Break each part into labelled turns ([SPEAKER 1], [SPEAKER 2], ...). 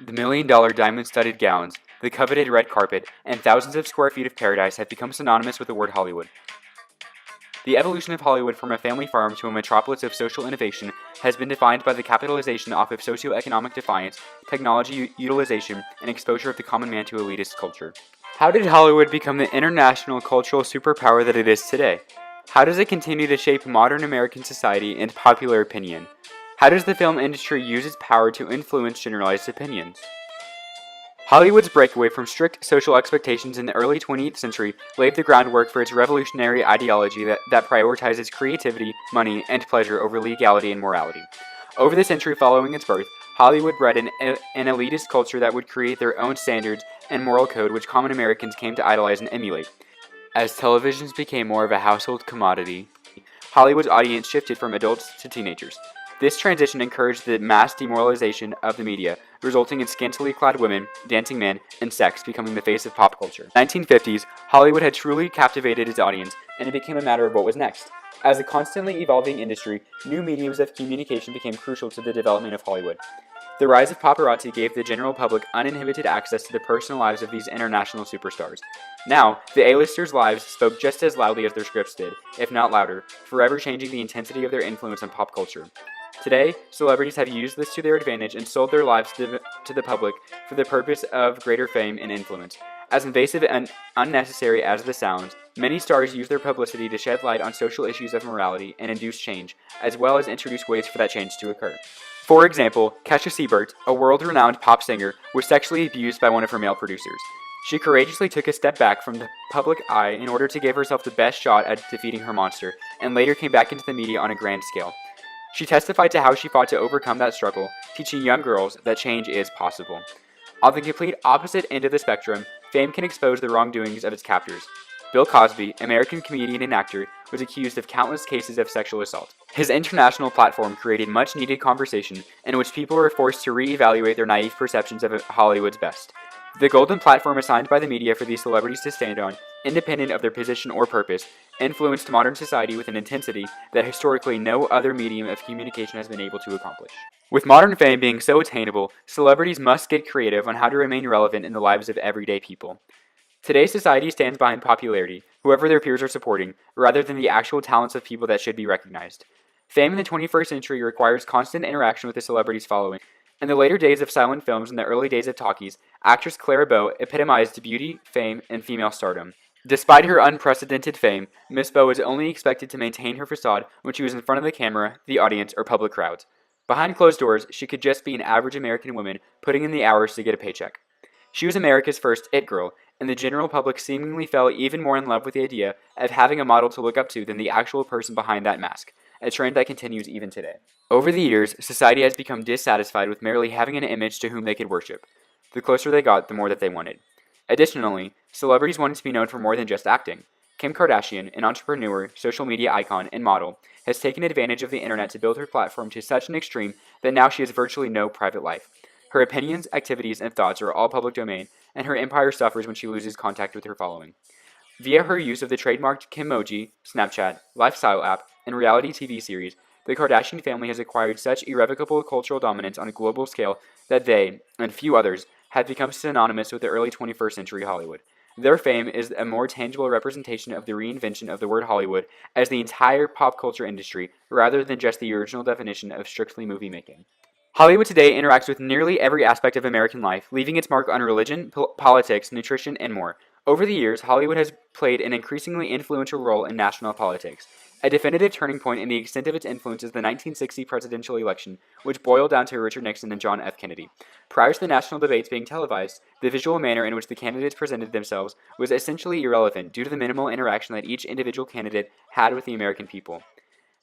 [SPEAKER 1] The million-dollar diamond-studded gowns, the coveted red carpet, and thousands of square feet of paradise have become synonymous with the word Hollywood. The evolution of Hollywood from a family farm to a metropolis of social innovation has been defined by the capitalization off of socioeconomic defiance, technology utilization, and exposure of the common man to elitist culture. How did Hollywood become the international cultural superpower that it is today? How does it continue to shape modern American society and popular opinion? How does the film industry use its power to influence generalized opinions? Hollywood's breakaway from strict social expectations in the early 20th century laid the groundwork for its revolutionary ideology that prioritizes creativity, money, and pleasure over legality and morality. Over the century following its birth, Hollywood bred an elitist culture that would create their own standards and moral code which common Americans came to idolize and emulate. As televisions became more of a household commodity, Hollywood's audience shifted from adults to teenagers. This transition encouraged the mass demoralization of the media, resulting in scantily clad women, dancing men, and sex becoming the face of pop culture. In the 1950s, Hollywood had truly captivated its audience, and it became a matter of what was next. As a constantly evolving industry, new mediums of communication became crucial to the development of Hollywood. The rise of paparazzi gave the general public uninhibited access to the personal lives of these international superstars. Now, the A-listers' lives spoke just as loudly as their scripts did, if not louder, forever changing the intensity of their influence on pop culture. Today, celebrities have used this to their advantage and sold their lives to the public for the purpose of greater fame and influence. As invasive and unnecessary as this sounds, many stars use their publicity to shed light on social issues of morality and induce change, as well as introduce ways for that change to occur. For example, Kesha Seibert, a world-renowned pop singer, was sexually abused by one of her male producers. She courageously took a step back from the public eye in order to give herself the best shot at defeating her monster, and later came back into the media on a grand scale. She testified to how she fought to overcome that struggle, teaching young girls that change is possible. On the complete opposite end of the spectrum, fame can expose the wrongdoings of its captors. Bill Cosby, American comedian and actor, was accused of countless cases of sexual assault. His international platform created much-needed conversation in which people were forced to re-evaluate their naive perceptions of Hollywood's best. The golden platform assigned by the media for these celebrities to stand on, independent of their position or purpose, influenced modern society with an intensity that historically no other medium of communication has been able to accomplish. With modern fame being so attainable, celebrities must get creative on how to remain relevant in the lives of everyday people. Today's society stands behind popularity, whoever their peers are supporting, rather than the actual talents of people that should be recognized. Fame in the 21st century requires constant interaction with the celebrity's following. In the later days of silent films and the early days of talkies, actress Clara Bow epitomized beauty, fame, and female stardom. Despite her unprecedented fame, Miss Bow was only expected to maintain her facade when she was in front of the camera, the audience, or public crowds. Behind closed doors, she could just be an average American woman putting in the hours to get a paycheck. She was America's first it girl, and the general public seemingly fell even more in love with the idea of having a model to look up to than the actual person behind that mask, a trend that continues even today. Over the years, society has become dissatisfied with merely having an image to whom they could worship. The closer they got, the more that they wanted. Additionally, celebrities wanted to be known for more than just acting. Kim Kardashian, an entrepreneur, social media icon, and model, has taken advantage of the internet to build her platform to such an extreme that now she has virtually no private life. Her opinions, activities, and thoughts are all public domain, and her empire suffers when she loses contact with her following. Via her use of the trademarked Kimoji, Snapchat, lifestyle app, and reality TV series, the Kardashian family has acquired such irrevocable cultural dominance on a global scale that they, and few others, have become synonymous with the early 21st century Hollywood. Their fame is a more tangible representation of the reinvention of the word Hollywood as the entire pop culture industry, rather than just the original definition of strictly movie making. Hollywood today interacts with nearly every aspect of American life, leaving its mark on religion, politics, nutrition, and more. Over the years, Hollywood has played an increasingly influential role in national politics. A definitive turning point in the extent of its influence is the 1960 presidential election, which boiled down to Richard Nixon and John F. Kennedy. Prior to the national debates being televised, the visual manner in which the candidates presented themselves was essentially irrelevant due to the minimal interaction that each individual candidate had with the American people.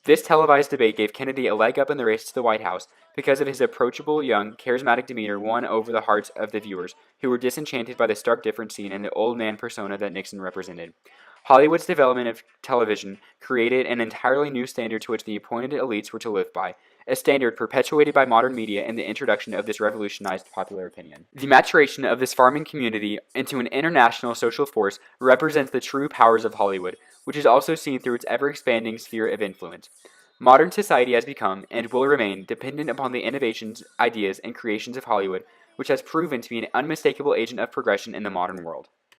[SPEAKER 1] This televised debate gave Kennedy a leg up in the race to the White House because of his approachable, young, charismatic demeanor won over the hearts of the viewers, who were disenchanted by the stark difference seen in the old man persona that Nixon represented. Hollywood's development of television created an entirely new standard to which the appointed elites were to live by, a standard perpetuated by modern media and the introduction of this revolutionized popular opinion. The maturation of this farming community into an international social force represents the true powers of Hollywood, which is also seen through its ever-expanding sphere of influence. Modern society has become, and will remain, dependent upon the innovations, ideas, and creations of Hollywood, which has proven to be an unmistakable agent of progression in the modern world.